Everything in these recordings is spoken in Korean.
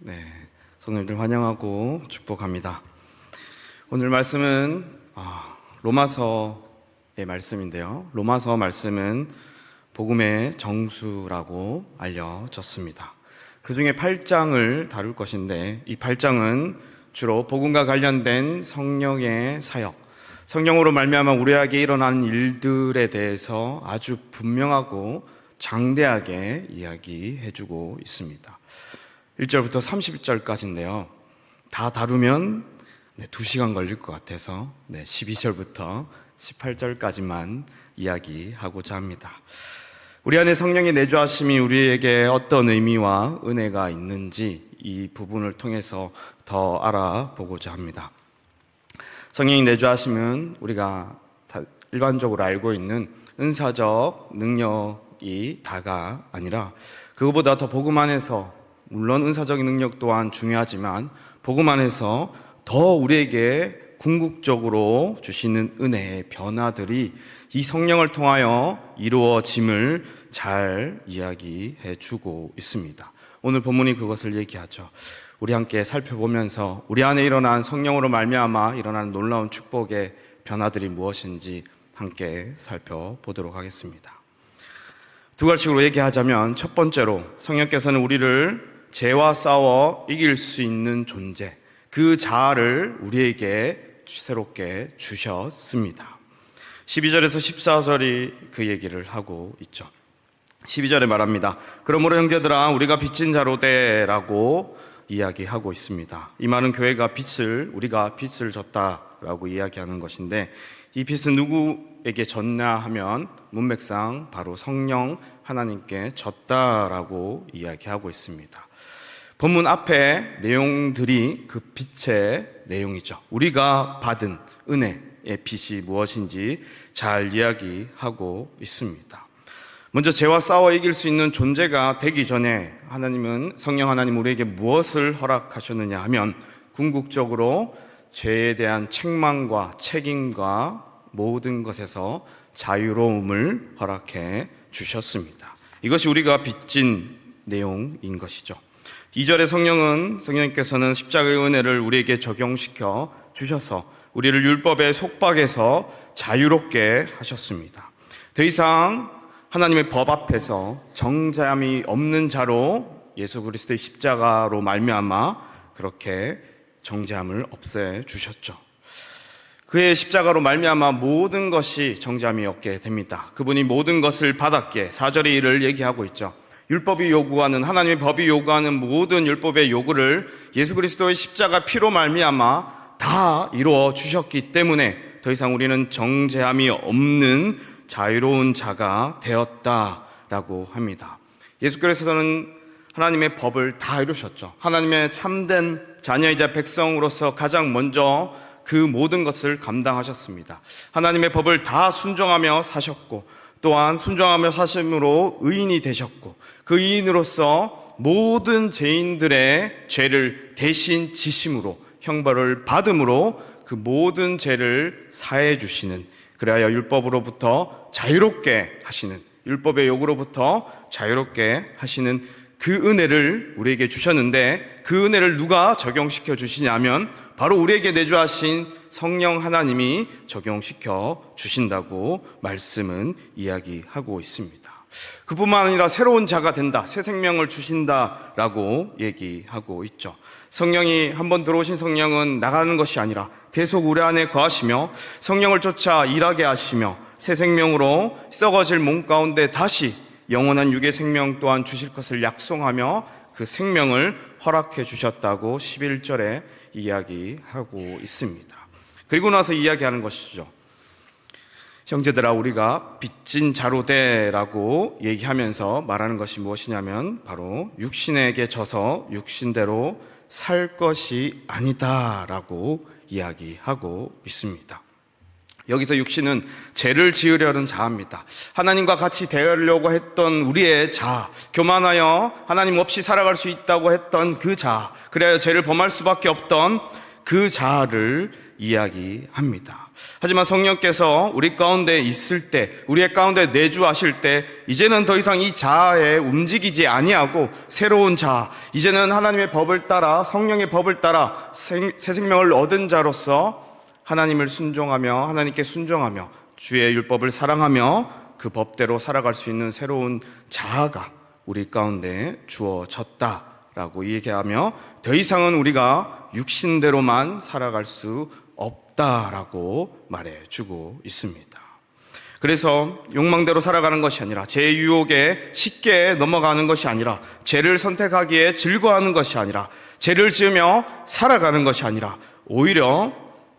네, 성도님들 환영하고 축복합니다. 오늘 말씀은 로마서의 말씀인데요. 로마서 말씀은 복음의 정수라고 알려졌습니다. 그 중에 8장을 다룰 것인데 이 8장은 주로 복음과 관련된 성령의 사역, 성령으로 말미암아 우리에게 일어난 일들에 대해서 아주 분명하고 장대하게 이야기해주고 있습니다. 1절부터 30절까지인데요. 다 다루면 2시간 걸릴 것 같아서 12절부터 18절까지만 이야기하고자 합니다. 우리 안에 성령의 내주하심이 우리에게 어떤 의미와 은혜가 있는지 이 부분을 통해서 더 알아보고자 합니다. 성령의 내주하심은 우리가 일반적으로 알고 있는 은사적 능력이 다가 아니라 그것보다 더 복음 안에서, 물론 은사적인 능력 또한 중요하지만 복음 안에서 더 우리에게 궁극적으로 주시는 은혜의 변화들이 이 성령을 통하여 이루어짐을 잘 이야기해 주고 있습니다. 오늘 본문이 그것을 얘기하죠. 우리 함께 살펴보면서 우리 안에 일어난 성령으로 말미암아 일어나는 놀라운 축복의 변화들이 무엇인지 함께 살펴보도록 하겠습니다. 두 가지로 얘기하자면, 첫 번째로 성령께서는 우리를 죄와 싸워 이길 수 있는 존재, 그 자아를 우리에게 새롭게 주셨습니다. 12절에서 14절이 그 얘기를 하고 있죠. 12절에 말합니다. 그러므로 형제들아, 우리가 빚진 자로 되라고 이야기하고 있습니다. 이 말은 교회가 우리가 빚을 졌다라고 이야기하는 것인데, 이 빚은 누구에게 졌냐 하면 문맥상 바로 성령 하나님께 졌다라고 이야기하고 있습니다. 본문 앞에 내용들이 그 빚의 내용이죠. 우리가 받은 은혜의 빚이 무엇인지 잘 이야기하고 있습니다. 먼저 죄와 싸워 이길 수 있는 존재가 되기 전에 성령 하나님 우리에게 무엇을 허락하셨느냐 하면, 궁극적으로 죄에 대한 책망과 책임과 모든 것에서 자유로움을 허락해 주셨습니다. 이것이 우리가 빚진 내용인 것이죠. 2절의 성령님께서는 십자가의 은혜를 우리에게 적용시켜 주셔서 우리를 율법의 속박에서 자유롭게 하셨습니다. 더 이상 하나님의 법 앞에서 정죄함이 없는 자로 예수 그리스도의 십자가로 말미암아 그렇게 정죄함을 없애 주셨죠. 그의 십자가로 말미암아 모든 것이 정죄함이 없게 됩니다. 그분이 모든 것을 받았기에 4절의 일을 얘기하고 있죠. 하나님의 법이 요구하는 모든 율법의 요구를 예수 그리스도의 십자가 피로 말미암아 다 이루어 주셨기 때문에 더 이상 우리는 정죄함이 없는 자유로운 자가 되었다라고 합니다. 예수 그리스도는 하나님의 법을 다 이루셨죠. 하나님의 참된 자녀이자 백성으로서 가장 먼저 그 모든 것을 감당하셨습니다. 하나님의 법을 다 순종하며 사셨고, 또한 순종하며 사심으로 의인이 되셨고, 그 의인으로서 모든 죄인들의 죄를 대신 지심으로 형벌을 받음으로 그 모든 죄를 사해 주시는, 그래야 율법으로부터 자유롭게 하시는, 율법의 요구로부터 자유롭게 하시는 그 은혜를 우리에게 주셨는데, 그 은혜를 누가 적용시켜 주시냐면 바로 우리에게 내주하신 성령 하나님이 적용시켜 주신다고 말씀은 이야기하고 있습니다. 그뿐만 아니라 새로운 자가 된다, 새 생명을 주신다라고 얘기하고 있죠. 성령이 한번 들어오신 성령은 나가는 것이 아니라 계속 우리 안에 거하시며 성령을 쫓아 일하게 하시며 새 생명으로 썩어질 몸 가운데 다시 영원한 육의 생명 또한 주실 것을 약속하며 그 생명을 허락해 주셨다고 11절에 이야기하고 있습니다. 그리고 나서 이야기하는 것이죠. 형제들아, 우리가 빚진 자로 되라고 얘기하면서 말하는 것이 무엇이냐면 바로 육신에게 져서 육신대로 살 것이 아니다라고 이야기하고 있습니다. 여기서 육신은 죄를 지으려는 자아입니다. 하나님과 같이 되려고 했던 우리의 자아, 교만하여 하나님 없이 살아갈 수 있다고 했던 그 자아, 그래야 죄를 범할 수밖에 없던 그 자아를 이야기합니다. 하지만 성령께서 우리 가운데 있을 때, 우리의 가운데 내주하실 때 이제는 더 이상 이 자아에 움직이지 아니하고 새로운 자아, 이제는 하나님의 법을 따라, 성령의 법을 따라 새 생명을 얻은 자로서 하나님을 순종하며, 하나님께 순종하며 주의 율법을 사랑하며 그 법대로 살아갈 수 있는 새로운 자아가 우리 가운데 주어졌다라고 얘기하며 더 이상은 우리가 육신대로만 살아갈 수 없다라고 말해주고 있습니다. 그래서 욕망대로 살아가는 것이 아니라, 제 유혹에 쉽게 넘어가는 것이 아니라, 죄를 선택하기에 즐거워하는 것이 아니라, 죄를 지으며 살아가는 것이 아니라, 오히려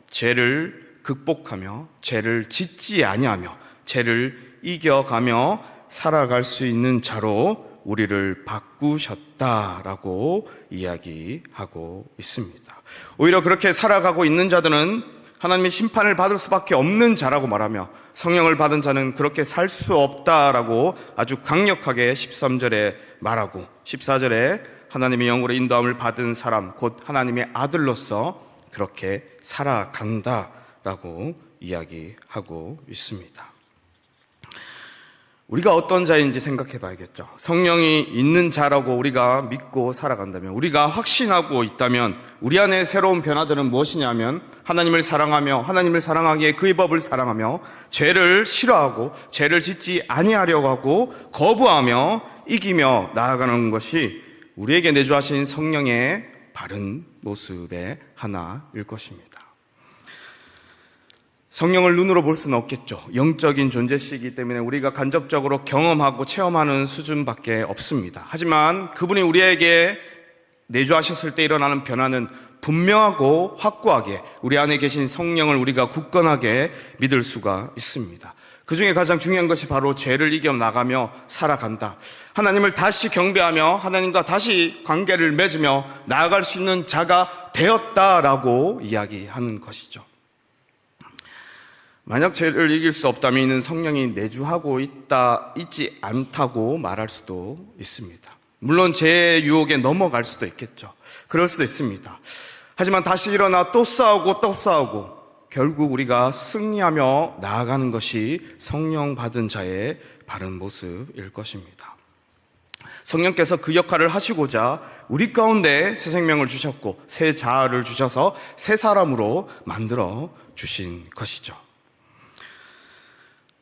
죄를 극복하며 죄를 짓지 아니하며 죄를 이겨가며 살아갈 수 있는 자로 우리를 바꾸셨다라고 이야기하고 있습니다. 오히려 그렇게 살아가고 있는 자들은 하나님의 심판을 받을 수밖에 없는 자라고 말하며, 성령을 받은 자는 그렇게 살 수 없다라고 아주 강력하게 13절에 말하고, 14절에 하나님의 영으로 인도함을 받은 사람, 곧 하나님의 아들로서 그렇게 살아간다라고 이야기하고 있습니다. 우리가 어떤 자인지 생각해 봐야겠죠. 성령이 있는 자라고 우리가 믿고 살아간다면, 우리가 확신하고 있다면 우리 안에 새로운 변화들은 무엇이냐면, 하나님을 사랑하며, 하나님을 사랑하기에 그의 법을 사랑하며, 죄를 싫어하고 죄를 짓지 아니하려고 하고 거부하며 이기며 나아가는 것이 우리에게 내주하신 성령의 바른 모습의 하나일 것입니다. 성령을 눈으로 볼 수는 없겠죠. 영적인 존재시기 때문에 우리가 간접적으로 경험하고 체험하는 수준밖에 없습니다. 하지만 그분이 우리에게 내주하셨을 때 일어나는 변화는 분명하고 확고하게 우리 안에 계신 성령을 우리가 굳건하게 믿을 수가 있습니다. 그 중에 가장 중요한 것이 바로 죄를 이겨나가며 살아간다. 하나님을 다시 경배하며 하나님과 다시 관계를 맺으며 나아갈 수 있는 자가 되었다라고 이야기하는 것이죠. 만약 죄를 이길 수 없다면 이는 성령이 내주하고 있지 않다고 말할 수도 있습니다. 물론 죄의 유혹에 넘어갈 수도 있겠죠. 그럴 수도 있습니다. 하지만 다시 일어나 또 싸우고 또 싸우고 결국 우리가 승리하며 나아가는 것이 성령 받은 자의 바른 모습일 것입니다. 성령께서 그 역할을 하시고자 우리 가운데 새 생명을 주셨고 새 자아를 주셔서 새 사람으로 만들어 주신 것이죠.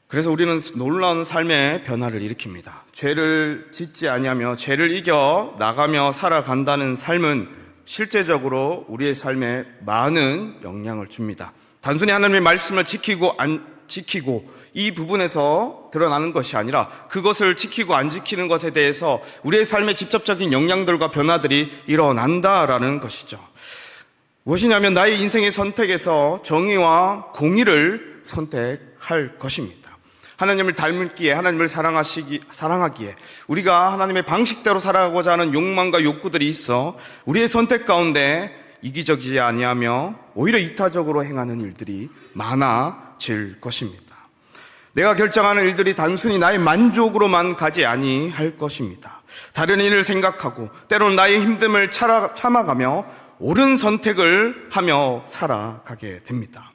그래서 우리는 놀라운 삶의 변화를 일으킵니다. 죄를 짓지 아니하며 죄를 이겨 나가며 살아간다는 삶은 실제적으로 우리의 삶에 많은 영향을 줍니다. 단순히 하나님의 말씀을 지키고 안 지키고 이 부분에서 드러나는 것이 아니라 그것을 지키고 안 지키는 것에 대해서 우리의 삶에 직접적인 영향들과 변화들이 일어난다라는 것이죠. 무엇이냐면 나의 인생의 선택에서 정의와 공의를 선택할 것입니다. 하나님을 닮기에, 하나님을 사랑하기에 우리가 하나님의 방식대로 살아가고자 하는 욕망과 욕구들이 있어 우리의 선택 가운데 이기적이지 아니하며 오히려 이타적으로 행하는 일들이 많아질 것입니다. 내가 결정하는 일들이 단순히 나의 만족으로만 가지 아니할 것입니다. 다른 일을 생각하고 때로는 나의 힘듦을 참아가며 옳은 선택을 하며 살아가게 됩니다.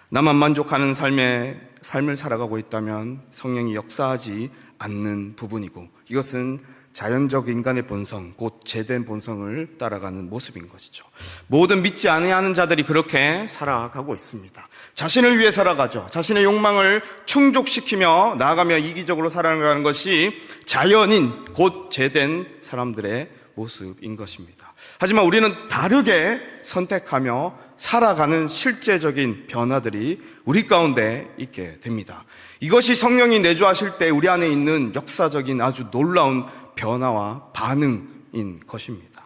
나만 만족하는 삶을 살아가고 있다면 성령이 역사하지 않는 부분이고 이것은 자연적 인간의 본성, 곧 죄된 본성을 따라가는 모습인 것이죠. 모든 믿지 아니하는 자들이 그렇게 살아가고 있습니다. 자신을 위해 살아가죠. 자신의 욕망을 충족시키며 나아가며 이기적으로 살아가는 것이 자연인, 곧 죄된 사람들의 모습인 것입니다. 하지만 우리는 다르게 선택하며 살아가는 실제적인 변화들이 우리 가운데 있게 됩니다. 이것이 성령이 내주하실 때 우리 안에 있는 역사적인 아주 놀라운 변화와 반응인 것입니다.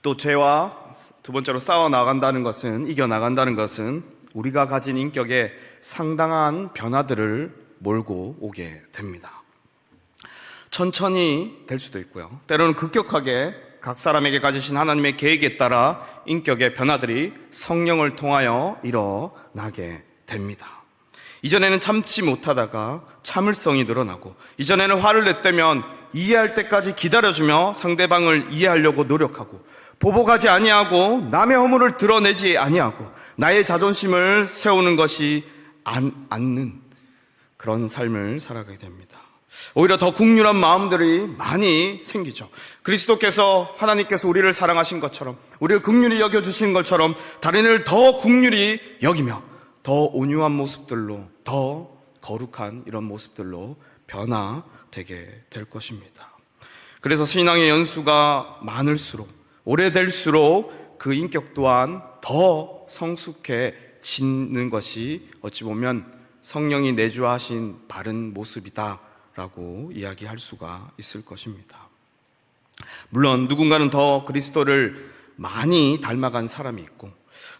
또 죄와 두 번째로 싸워 나간다는 것은, 이겨 나간다는 것은 우리가 가진 인격에 상당한 변화들을 몰고 오게 됩니다. 천천히 될 수도 있고요. 때로는 급격하게 각 사람에게 가지신 하나님의 계획에 따라 인격의 변화들이 성령을 통하여 일어나게 됩니다. 이전에는 참지 못하다가 참을성이 늘어나고, 이전에는 화를 냈다면 이해할 때까지 기다려주며 상대방을 이해하려고 노력하고, 보복하지 아니하고 남의 허물을 드러내지 아니하고 나의 자존심을 세우는 것이 않는 그런 삶을 살아가게 됩니다. 오히려 더 국률한 마음들이 많이 생기죠. 그리스도께서, 하나님께서 우리를 사랑하신 것처럼, 우리를 국률이 여겨주신 것처럼 다른 이를 더 국률이 여기며 더 온유한 모습들로, 더 거룩한 이런 모습들로 변화되게 될 것입니다. 그래서 신앙의 연수가 많을수록, 오래될수록 그 인격 또한 더 성숙해지는 것이 어찌 보면 성령이 내주하신 바른 모습이다라고 이야기할 수가 있을 것입니다. 물론 누군가는 더 그리스도를 많이 닮아간 사람이 있고,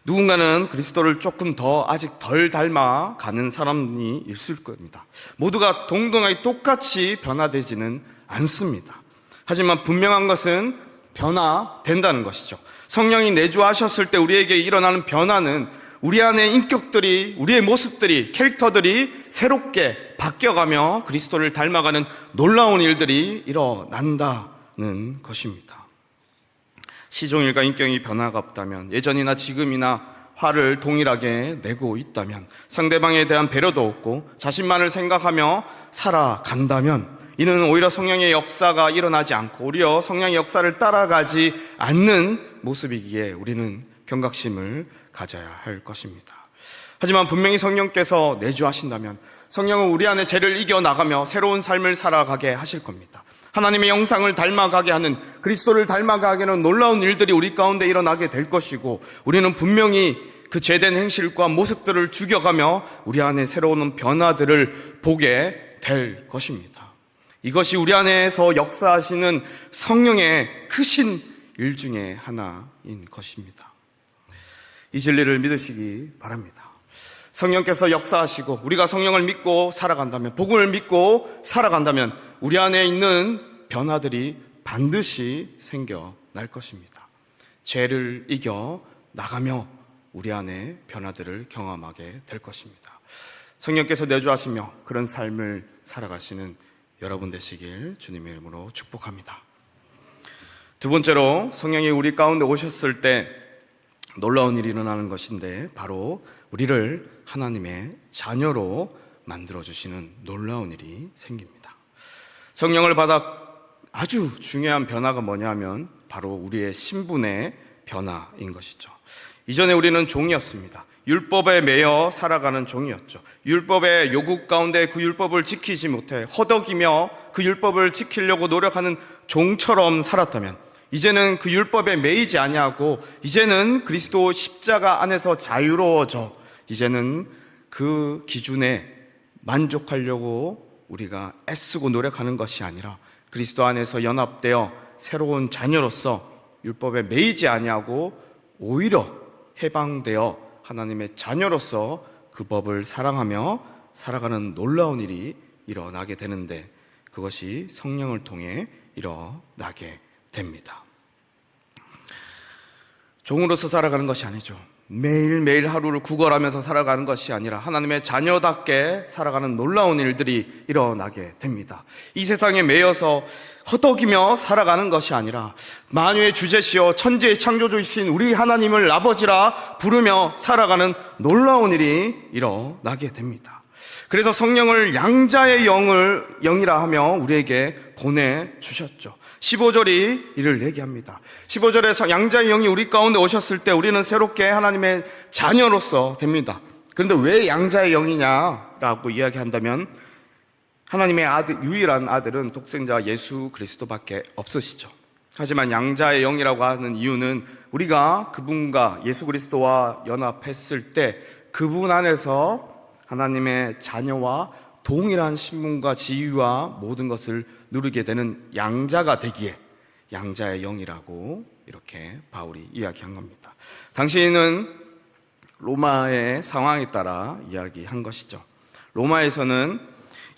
누군가는 그리스도를 조금 더 아직 덜 닮아가는 사람이 있을 겁니다. 모두가 동등하게 똑같이 변화되지는 않습니다. 하지만 분명한 것은 변화된다는 것이죠. 성령이 내주하셨을 때 우리에게 일어나는 변화는 우리 안의 인격들이, 우리의 모습들이, 캐릭터들이 새롭게 바뀌어가며 그리스도를 닮아가는 놀라운 일들이 일어난다는 것입니다. 시종일과 인격이 변화가 없다면, 예전이나 지금이나 화를 동일하게 내고 있다면, 상대방에 대한 배려도 없고 자신만을 생각하며 살아간다면, 이는 오히려 성령의 역사가 일어나지 않고 오히려 성령의 역사를 따라가지 않는 모습이기에 우리는 경각심을 가져야 할 것입니다. 하지만 분명히 성령께서 내주하신다면 성령은 우리 안에 죄를 이겨나가며 새로운 삶을 살아가게 하실 겁니다. 하나님의 영상을 닮아가게 하는, 그리스도를 닮아가게 하는 놀라운 일들이 우리 가운데 일어나게 될 것이고, 우리는 분명히 그 죄된 행실과 모습들을 죽여가며 우리 안에 새로운 변화들을 보게 될 것입니다. 이것이 우리 안에서 역사하시는 성령의 크신 일 중에 하나인 것입니다. 이 진리를 믿으시기 바랍니다. 성령께서 역사하시고 우리가 성령을 믿고 살아간다면, 복음을 믿고 살아간다면 우리 안에 있는 변화들이 반드시 생겨날 것입니다. 죄를 이겨 나가며 우리 안에 변화들을 경험하게 될 것입니다. 성령께서 내주하시며 그런 삶을 살아가시는 여러분 되시길 주님의 이름으로 축복합니다. 두 번째로, 성령이 우리 가운데 오셨을 때 놀라운 일이 일어나는 것인데, 바로 우리를 하나님의 자녀로 만들어주시는 놀라운 일이 생깁니다. 성령을 받아 아주 중요한 변화가 뭐냐면 바로 우리의 신분의 변화인 것이죠. 이전에 우리는 종이었습니다. 율법에 매여 살아가는 종이었죠. 율법의 요구 가운데 그 율법을 지키지 못해 허덕이며 그 율법을 지키려고 노력하는 종처럼 살았다면, 이제는 그 율법에 매이지 아니하고 이제는 그리스도 십자가 안에서 자유로워져 이제는 그 기준에 만족하려고 우리가 애쓰고 노력하는 것이 아니라 그리스도 안에서 연합되어 새로운 자녀로서 율법에 매이지 아니하고 오히려 해방되어 하나님의 자녀로서 그 법을 사랑하며 살아가는 놀라운 일이 일어나게 되는데, 그것이 성령을 통해 일어나게 됩니다. 종으로서 살아가는 것이 아니죠. 매일매일 하루를 구걸하면서 살아가는 것이 아니라 하나님의 자녀답게 살아가는 놀라운 일들이 일어나게 됩니다. 이 세상에 매여서 허덕이며 살아가는 것이 아니라 만유의 주제시여 천지의 창조주이신 우리 하나님을 아버지라 부르며 살아가는 놀라운 일이 일어나게 됩니다. 그래서 성령을 양자의 영이라 하며 우리에게 보내주셨죠. 15절이 이를 얘기합니다. 15절에서 양자의 영이 우리 가운데 오셨을 때 우리는 새롭게 하나님의 자녀로서 됩니다. 그런데 왜 양자의 영이냐라고 이야기한다면, 하나님의 아들, 유일한 아들은 독생자 예수 그리스도밖에 없으시죠. 하지만 양자의 영이라고 하는 이유는 우리가 그분과 예수 그리스도와 연합했을 때 그분 안에서 하나님의 자녀와 동일한 신분과 지위와 모든 것을 누리게 되는 양자가 되기에 양자의 영이라고 이렇게 바울이 이야기한 겁니다. 당시에는 로마의 상황에 따라 이야기한 것이죠. 로마에서는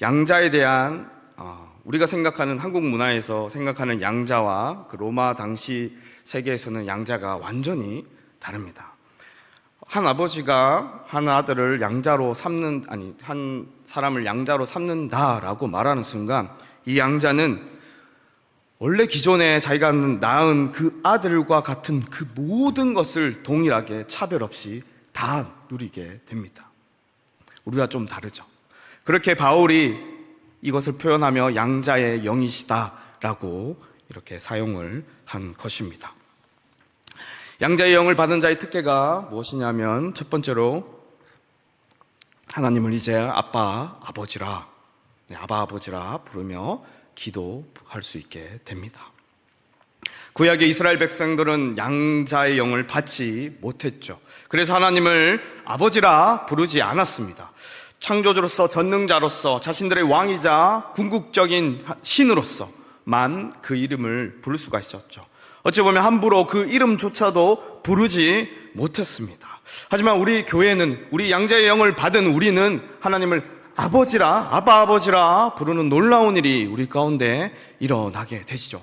양자에 대한 우리가 생각하는 한국 문화에서 생각하는 양자와 그 로마 당시 세계에서는 양자가 완전히 다릅니다. 한 아버지가 한 아들을 양자로 한 사람을 양자로 삼는다라고 말하는 순간 이 양자는 원래 기존에 자기가 낳은 그 아들과 같은 그 모든 것을 동일하게 차별 없이 다 누리게 됩니다. 우리가 좀 다르죠. 그렇게 바울이 이것을 표현하며 양자의 영이시다라고 이렇게 사용을 한 것입니다. 양자의 영을 받은 자의 특혜가 무엇이냐면 첫 번째로 하나님을 이제 아빠, 아버지라 부르며 기도할 수 있게 됩니다. 구약의 이스라엘 백성들은 양자의 영을 받지 못했죠. 그래서 하나님을 아버지라 부르지 않았습니다. 창조주로서, 전능자로서, 자신들의 왕이자 궁극적인 신으로서만 그 이름을 부를 수가 있었죠. 어찌 보면 함부로 그 이름조차도 부르지 못했습니다. 하지만 우리 교회는, 우리 양자의 영을 받은 우리는 하나님을 아버지라, 아버지라 부르는 놀라운 일이 우리 가운데 일어나게 되시죠.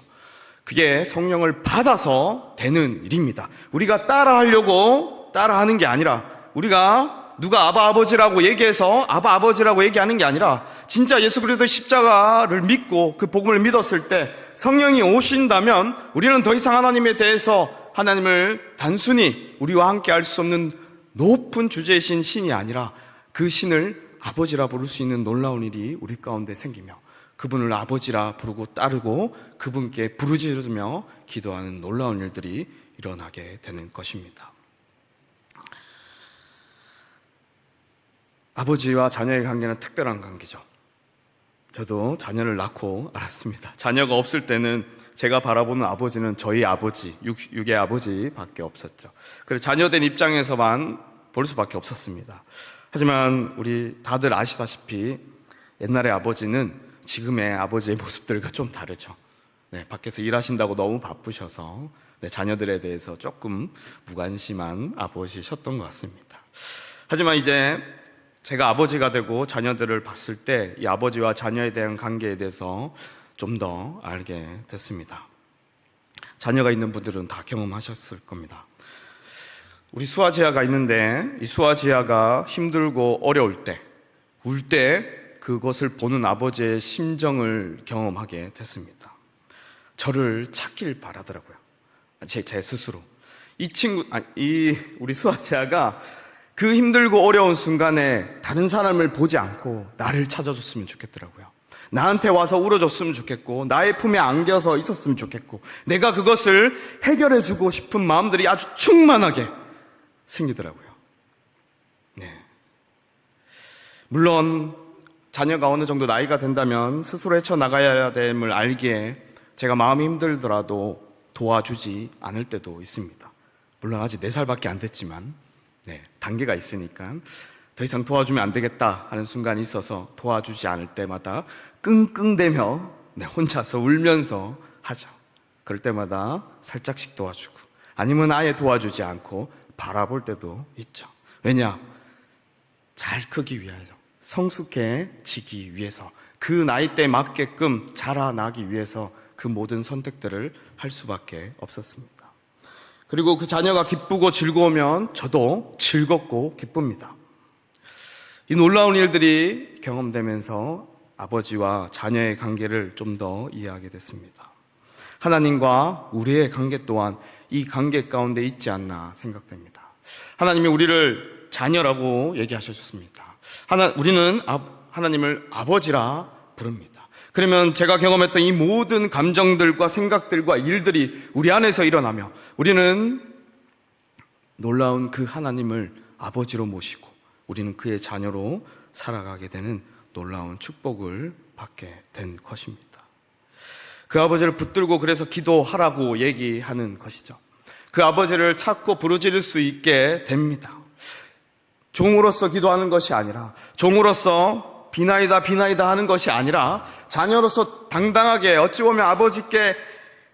그게 성령을 받아서 되는 일입니다. 우리가 따라하려고 따라하는 게 아니라, 우리가 누가 아버지라고 얘기해서 아버지라고 얘기하는 게 아니라, 진짜 예수 그리스도의 십자가를 믿고 그 복음을 믿었을 때 성령이 오신다면 우리는 더 이상 하나님에 대해서, 하나님을 단순히 우리와 함께 할 수 없는 높은 주제이신 신이 아니라 그 신을 아버지라 부를 수 있는 놀라운 일이 우리 가운데 생기며, 그분을 아버지라 부르고 따르고 그분께 부르짖으며 기도하는 놀라운 일들이 일어나게 되는 것입니다. 아버지와 자녀의 관계는 특별한 관계죠. 저도 자녀를 낳고 알았습니다. 자녀가 없을 때는 제가 바라보는 아버지는 저희 아버지, 육의 아버지밖에 없었죠. 그래서 자녀된 입장에서만 볼 수밖에 없었습니다. 하지만 우리 다들 아시다시피 옛날의 아버지는 지금의 아버지의 모습들과 좀 다르죠. 밖에서 일하신다고 너무 바쁘셔서 자녀들에 대해서 조금 무관심한 아버지셨던 것 같습니다. 하지만 이제 제가 아버지가 되고 자녀들을 봤을 때 이 아버지와 자녀에 대한 관계에 대해서 좀 더 알게 됐습니다. 자녀가 있는 분들은 다 경험하셨을 겁니다. 우리 수아지아가 있는데 이 수아지아가 힘들고 어려울 때, 울 때 그것을 보는 아버지의 심정을 경험하게 됐습니다. 저를 찾길 바라더라고요. 제 스스로. 우리 수아지아가 그 힘들고 어려운 순간에 다른 사람을 보지 않고 나를 찾아줬으면 좋겠더라고요. 나한테 와서 울어줬으면 좋겠고, 나의 품에 안겨서 있었으면 좋겠고, 내가 그것을 해결해주고 싶은 마음들이 아주 충만하게 생기더라고요. 물론 자녀가 어느 정도 나이가 된다면 스스로 헤쳐나가야 됨을 알기에 제가 마음이 힘들더라도 도와주지 않을 때도 있습니다. 물론 아직 4살밖에 안 됐지만 단계가 있으니까 더 이상 도와주면 안 되겠다 하는 순간이 있어서 도와주지 않을 때마다 끙끙대며 혼자서 울면서 하죠. 그럴 때마다 살짝씩 도와주고, 아니면 아예 도와주지 않고 바라볼 때도 있죠. 왜냐? 잘 크기 위하여, 성숙해지기 위해서, 그 나이대에 맞게끔 자라나기 위해서 그 모든 선택들을 할 수밖에 없었습니다. 그리고 그 자녀가 기쁘고 즐거우면 저도 즐겁고 기쁩니다. 이 놀라운 일들이 경험되면서 아버지와 자녀의 관계를 좀 더 이해하게 됐습니다. 하나님과 우리의 관계 또한 이 관계 가운데 있지 않나 생각됩니다. 하나님이 우리를 자녀라고 얘기하셨습니다. 우리는 하나님을 아버지라 부릅니다. 그러면 제가 경험했던 이 모든 감정들과 생각들과 일들이 우리 안에서 일어나며 우리는 놀라운 그 하나님을 아버지로 모시고 우리는 그의 자녀로 살아가게 되는 놀라운 축복을 받게 된 것입니다. 그 아버지를 붙들고 그래서 기도하라고 얘기하는 것이죠. 그 아버지를 찾고 부르짖을 수 있게 됩니다. 종으로서 기도하는 것이 아니라, 종으로서 비나이다 하는 것이 아니라, 자녀로서 당당하게 어찌 보면 아버지께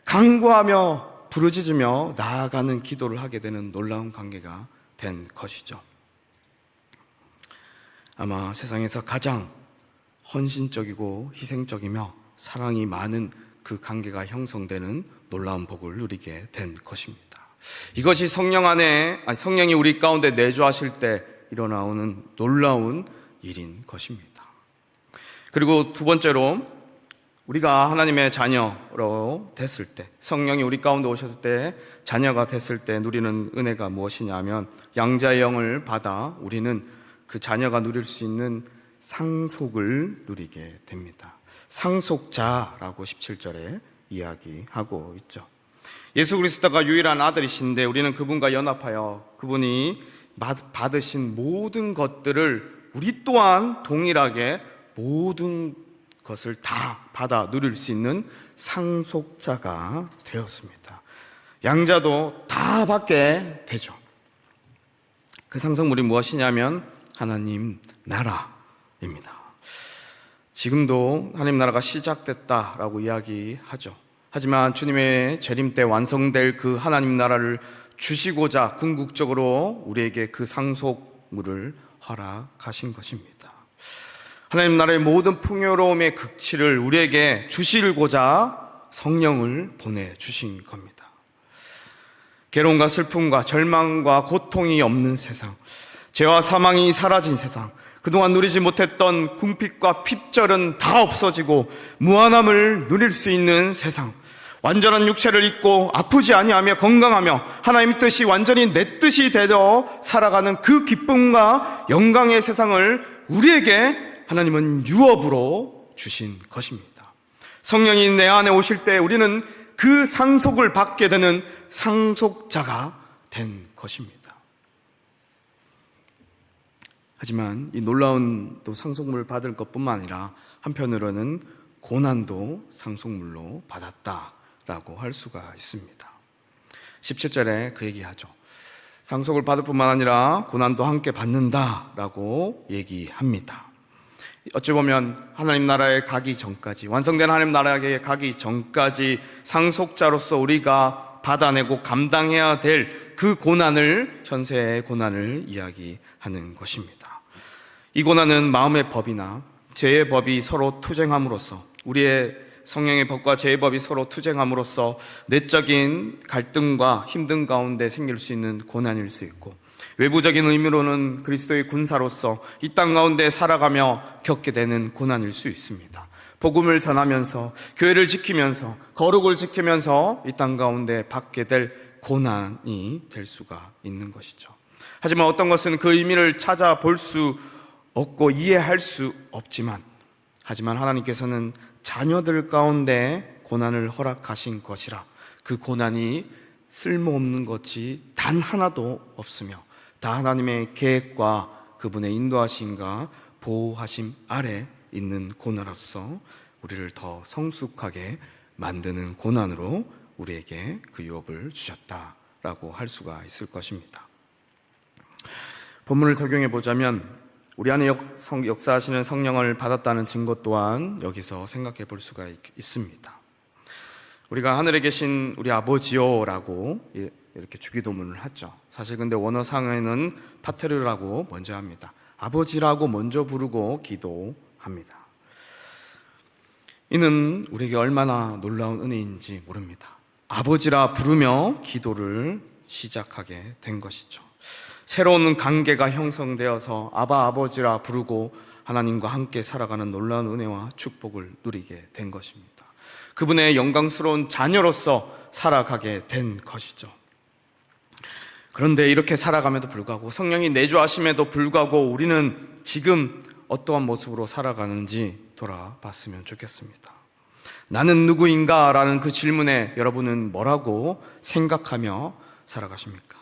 간구하며 부르짖으며 나아가는 기도를 하게 되는 놀라운 관계가 된 것이죠. 아마 세상에서 가장 헌신적이고 희생적이며 사랑이 많은 그 관계가 형성되는 놀라운 복을 누리게 된 것입니다. 이것이 성령이 우리 가운데 내주하실 때 일어나오는 놀라운 일인 것입니다. 그리고 두 번째로, 우리가 하나님의 자녀로 됐을 때, 성령이 우리 가운데 오셨을 때, 자녀가 됐을 때 누리는 은혜가 무엇이냐면, 양자의 영을 받아 우리는 그 자녀가 누릴 수 있는 상속을 누리게 됩니다. 상속자라고 17절에 이야기하고 있죠. 예수 그리스도가 유일한 아들이신데 우리는 그분과 연합하여 그분이 받으신 모든 것들을 우리 또한 동일하게 모든 것을 다 받아 누릴 수 있는 상속자가 되었습니다. 양자도 다 받게 되죠. 그 상속물이 무엇이냐면 하나님 나라입니다. 지금도 하나님 나라가 시작됐다라고 이야기하죠. 하지만 주님의 재림 때 완성될 그 하나님 나라를 주시고자 궁극적으로 우리에게 그 상속물을 허락하신 것입니다. 하나님 나라의 모든 풍요로움의 극치를 우리에게 주시고자 성령을 보내주신 겁니다. 괴로움과 슬픔과 절망과 고통이 없는 세상, 죄와 사망이 사라진 세상, 그동안 누리지 못했던 궁핍과 핍절은 다 없어지고 무한함을 누릴 수 있는 세상, 완전한 육체를 입고 아프지 아니하며 건강하며 하나님의 뜻이 완전히 내 뜻이 되어 살아가는 그 기쁨과 영광의 세상을 우리에게 하나님은 유업으로 주신 것입니다. 성령이 내 안에 오실 때 우리는 그 상속을 받게 되는 상속자가 된 것입니다. 하지만 이 놀라운 또 상속물을 받을 것뿐만 아니라 한편으로는 고난도 상속물로 받았다라고 할 수가 있습니다. 17절에 그 얘기하죠. 상속을 받을 뿐만 아니라 고난도 함께 받는다라고 얘기합니다. 어찌 보면 하나님 나라에 가기 전까지, 완성된 하나님 나라에 가기 전까지 상속자로서 우리가 받아내고 감당해야 될 그 고난을, 현세의 고난을 이야기하는 것입니다. 이 고난은 마음의 법이나 죄의 법이 서로 투쟁함으로써, 우리의 성령의 법과 죄의 법이 서로 투쟁함으로써 내적인 갈등과 힘든 가운데 생길 수 있는 고난일 수 있고, 외부적인 의미로는 그리스도의 군사로서 이 땅 가운데 살아가며 겪게 되는 고난일 수 있습니다. 복음을 전하면서, 교회를 지키면서, 거룩을 지키면서 이 땅 가운데 받게 될 고난이 될 수가 있는 것이죠. 하지만 어떤 것은 그 의미를 찾아볼 수 없고 이해할 수 없지만, 하지만 하나님께서는 자녀들 가운데 고난을 허락하신 것이라 그 고난이 쓸모없는 것이 단 하나도 없으며 다 하나님의 계획과 그분의 인도하심과 보호하심 아래 있는 고난으로서 우리를 더 성숙하게 만드는 고난으로 우리에게 그 유업을 주셨다라고 할 수가 있을 것입니다. 본문을 적용해 보자면 우리 안에 역사하시는 성령을 받았다는 증거 또한 여기서 생각해 볼 수가 있습니다. 우리가 하늘에 계신 우리 아버지요라고 이렇게 주기도문을 하죠. 사실 근데 원어상에는 파테르라고 먼저 합니다. 아버지라고 먼저 부르고 기도합니다. 이는 우리에게 얼마나 놀라운 은혜인지 모릅니다. 아버지라 부르며 기도를 시작하게 된 것이죠. 새로운 관계가 형성되어서 아바 아버지라 부르고 하나님과 함께 살아가는 놀라운 은혜와 축복을 누리게 된 것입니다. 그분의 영광스러운 자녀로서 살아가게 된 것이죠. 그런데 이렇게 살아감에도 불구하고, 성령이 내주하심에도 불구하고 우리는 지금 어떠한 모습으로 살아가는지 돌아봤으면 좋겠습니다. 나는 누구인가? 라는 그 질문에 여러분은 뭐라고 생각하며 살아가십니까?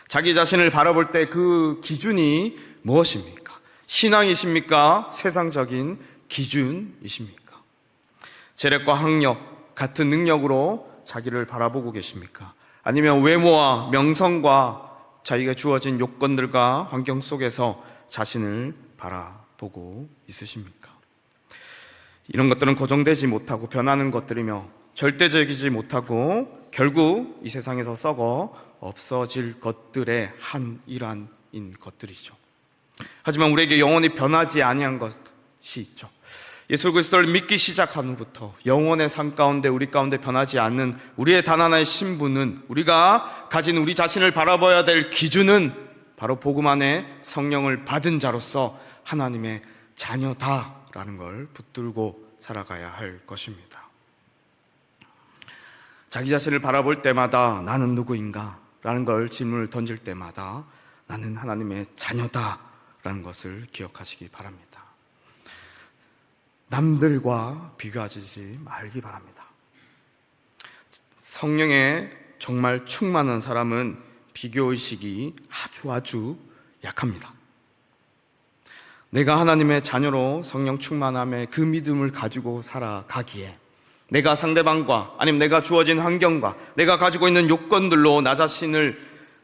자기 자신을 바라볼 때 그 기준이 무엇입니까? 신앙이십니까? 세상적인 기준이십니까? 재력과 학력, 같은 능력으로 자기를 바라보고 계십니까? 아니면 외모와 명성과 자기가 주어진 요건들과 환경 속에서 자신을 바라보고 있으십니까? 이런 것들은 고정되지 못하고 변하는 것들이며 절대적이지 못하고 결국 이 세상에서 썩어 없어질 것들의 한 일환인 것들이죠. 하지만 우리에게 영원히 변하지 아니한 것이 있죠. 예수 그리스도를 믿기 시작한 후부터 영원의 삶 가운데 우리 가운데 변하지 않는 우리의 단 하나의 신분은, 우리가 가진 우리 자신을 바라봐야 될 기준은 바로 복음 안에 성령을 받은 자로서 하나님의 자녀다라는 걸 붙들고 살아가야 할 것입니다. 자기 자신을 바라볼 때마다 나는 누구인가? 라는 걸 질문을 던질 때마다 나는 하나님의 자녀다라는 것을 기억하시기 바랍니다. 남들과 비교하지 말기 바랍니다. 성령에 정말 충만한 사람은 비교의식이 아주 약합니다. 내가 하나님의 자녀로 성령 충만함에 그 믿음을 가지고 살아가기에 내가 상대방과, 아니면 내가 주어진 환경과 내가 가지고 있는 요건들로 나 자신을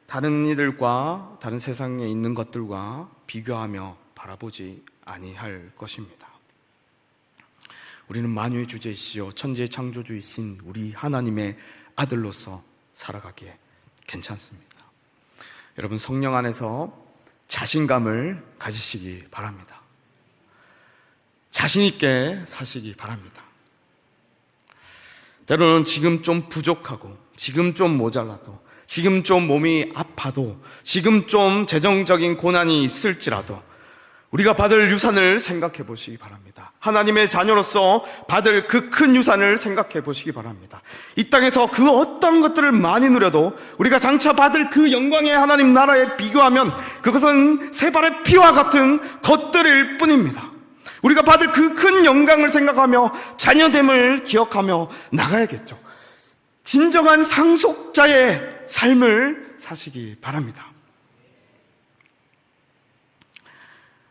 다른 이들과 다른 세상에 있는 것들과 비교하며 바라보지 아니할 것입니다. 우리는 만유의 주제이시오 천지의 창조주이신 우리 하나님의 아들로서 살아가기에 괜찮습니다. 여러분, 성령 안에서 자신감을 가지시기 바랍니다. 자신 있게 사시기 바랍니다. 때로는 지금 좀 부족하고, 지금 좀 모자라도, 지금 좀 몸이 아파도, 지금 좀 재정적인 고난이 있을지라도 우리가 받을 유산을 생각해 보시기 바랍니다. 하나님의 자녀로서 받을 그 큰 유산을 생각해 보시기 바랍니다. 이 땅에서 그 어떤 것들을 많이 누려도 우리가 장차 받을 그 영광의 하나님 나라에 비교하면 그것은 세 발의 피와 같은 것들일 뿐입니다. 우리가 받을 그 큰 영광을 생각하며 자녀됨을 기억하며 나가야겠죠. 진정한 상속자의 삶을 사시기 바랍니다.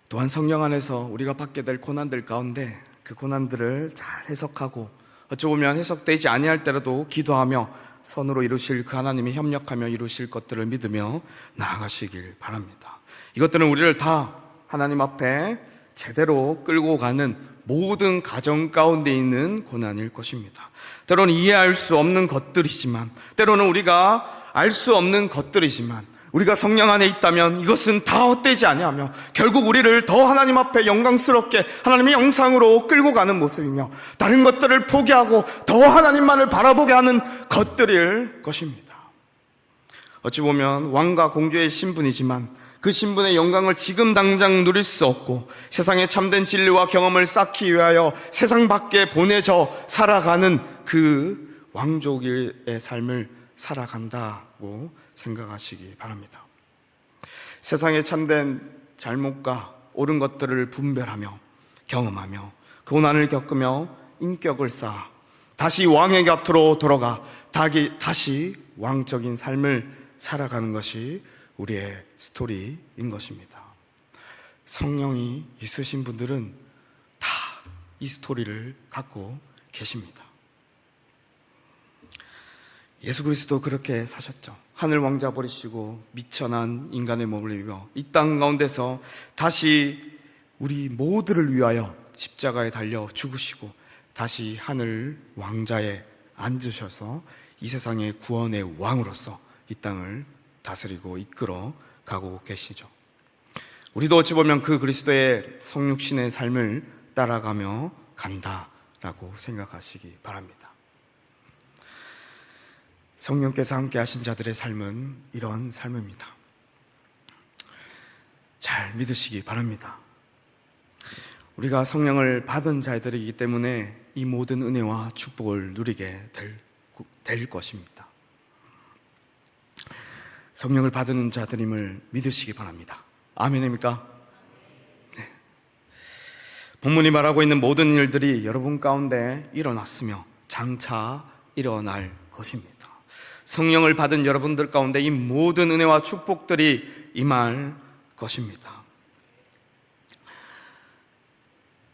또한 성령 안에서 우리가 받게 될 고난들 가운데 그 고난들을 잘 해석하고, 어찌 보면 해석되지 아니할 때라도 기도하며 선으로 이루실 그 하나님이 협력하며 이루실 것들을 믿으며 나아가시길 바랍니다. 이것들은 우리를 다 하나님 앞에 제대로 끌고 가는 모든 가정 가운데 있는 고난일 것입니다. 때로는 이해할 수 없는 것들이지만, 때로는 우리가 알 수 없는 것들이지만, 우리가 성령 안에 있다면 이것은 다 헛되지 아니하며 결국 우리를 더 하나님 앞에 영광스럽게 하나님의 영상으로 끌고 가는 모습이며, 다른 것들을 포기하고 더 하나님만을 바라보게 하는 것들일 것입니다. 어찌 보면 왕과 공주의 신분이지만 그 신분의 영광을 지금 당장 누릴 수 없고 세상의 참된 진리와 경험을 쌓기 위하여 세상 밖에 보내져 살아가는 그 왕족의 삶을 살아간다고 생각하시기 바랍니다. 세상의 참된 잘못과 옳은 것들을 분별하며 경험하며 고난을 겪으며 인격을 쌓아 다시 왕의 곁으로 돌아가 다시 왕적인 삶을 살아가는 것이 우리의 스토리인 것입니다. 성령이 있으신 분들은 다 이 스토리를 갖고 계십니다. 예수 그리스도 그렇게 사셨죠. 하늘 왕자 버리시고 미천한 인간의 몸을 입어 이 땅 가운데서 다시 우리 모두를 위하여 십자가에 달려 죽으시고 다시 하늘 왕자에 앉으셔서 이 세상의 구원의 왕으로서 이 땅을 다스리고 이끌어 가고 계시죠. 우리도 어찌 보면 그 그리스도의 성육신의 삶을 따라가며 간다라고 생각하시기 바랍니다. 성령께서 함께 하신 자들의 삶은 이런 삶입니다. 잘 믿으시기 바랍니다. 우리가 성령을 받은 자들이기 때문에 이 모든 은혜와 축복을 누리게 될 것입니다. 성령을 받은 자들임을 믿으시기 바랍니다. 아멘입니까? 네. 본문이 말하고 있는 모든 일들이 여러분 가운데 일어났으며 장차 일어날 것입니다. 성령을 받은 여러분들 가운데 이 모든 은혜와 축복들이 임할 것입니다.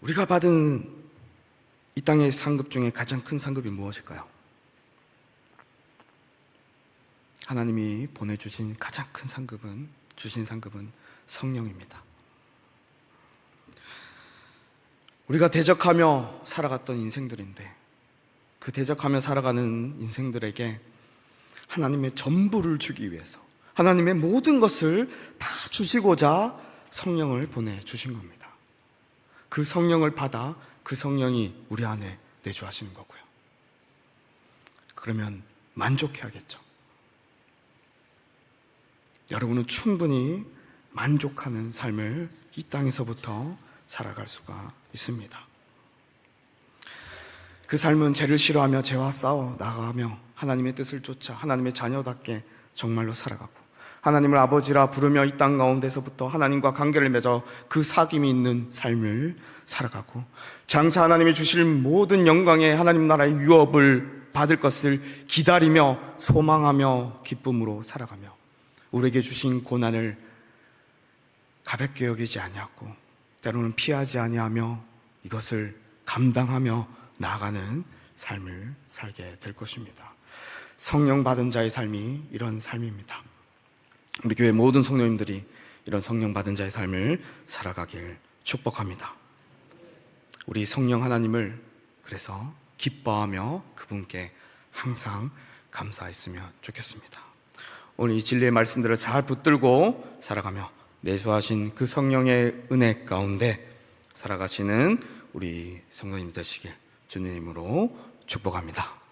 우리가 받은 이 땅의 상급 중에 가장 큰 상급이 무엇일까요? 하나님이 보내주신 가장 큰 상급은, 주신 상급은 성령입니다. 우리가 대적하며 살아갔던 인생들인데 그 대적하며 살아가는 인생들에게 하나님의 전부를 주기 위해서 하나님의 모든 것을 다 주시고자 성령을 보내주신 겁니다. 그 성령을 받아 그 성령이 우리 안에 내주하시는 거고요. 그러면 만족해야겠죠. 여러분은 충분히 만족하는 삶을 이 땅에서부터 살아갈 수가 있습니다. 그 삶은 죄를 싫어하며 죄와 싸워 나가며 하나님의 뜻을 쫓아 하나님의 자녀답게 정말로 살아가고, 하나님을 아버지라 부르며 이 땅 가운데서부터 하나님과 관계를 맺어 그 사귐이 있는 삶을 살아가고, 장차 하나님이 주실 모든 영광의 하나님 나라의 유업을 받을 것을 기다리며 소망하며 기쁨으로 살아가며, 우리에게 주신 고난을 가볍게 여기지 아니하고 때로는 피하지 아니하며 이것을 감당하며 나아가는 삶을 살게 될 것입니다. 성령 받은 자의 삶이 이런 삶입니다. 우리 교회 모든 성도님들이 이런 성령 받은 자의 삶을 살아가길 축복합니다. 우리 성령 하나님을 그래서 기뻐하며 그분께 항상 감사했으면 좋겠습니다. 오늘 이 진리의 말씀들을 잘 붙들고 살아가며 내수하신 그 성령의 은혜 가운데 살아가시는 우리 성도님 되시길 주님으로 축복합니다.